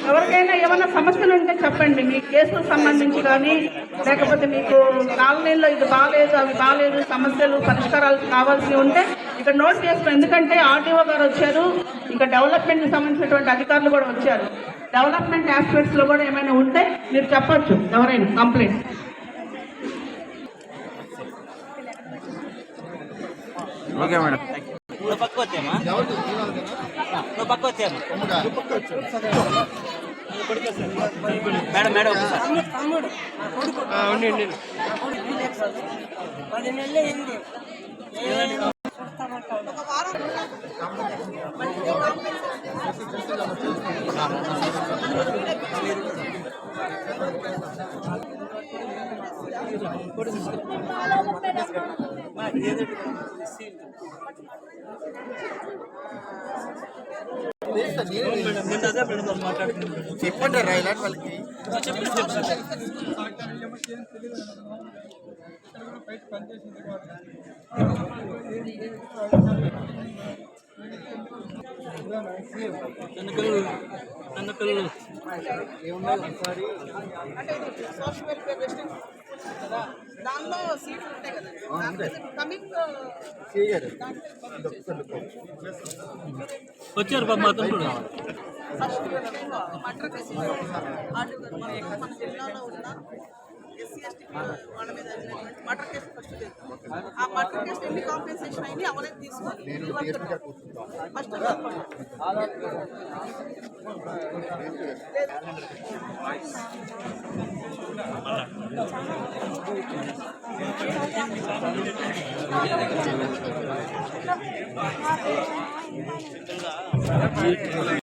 ఎవరికైనా ఏమైనా సమస్యలు ఉంటే చెప్పండి, మీ కేసులకు సంబంధించి కానీ లేకపోతే మీకు కాలనీలో ఇది బాగాలేదు అవి బాగాలేదు సమస్యలు పరిష్కారాలు కావాల్సి ఉంటే ఇక్కడ నోట్ చేసుకోండి. ఎందుకంటే ఆర్టీఓ గారు వచ్చారు, ఇంకా డెవలప్మెంట్కి సంబంధించినటువంటి అధికారులు కూడా వచ్చారు. డెవలప్మెంట్ ఆస్పెక్ట్స్లో కూడా ఏమైనా ఉంటే మీరు చెప్పచ్చు ఎవరైనా complaint. Okay madam. Madam madam చెప్పండి రా ఇలాంటి వాళ్ళకి దానిలో సీట్లు ఉంటాయి కదా, వచ్చారు బాబు మాతో కూడా మన జిల్లాలో ఉన్న ఎస్సీ ఎస్టీ వాళ్ళ మీద మర్డర్ కేసు ఫస్ట్ చేస్తాం. ఆ మర్డర్ కేసు ఎన్ని కాంపెన్సేషన్ అయింది అవలేదు తీసుకోవాలి ఫస్ట్.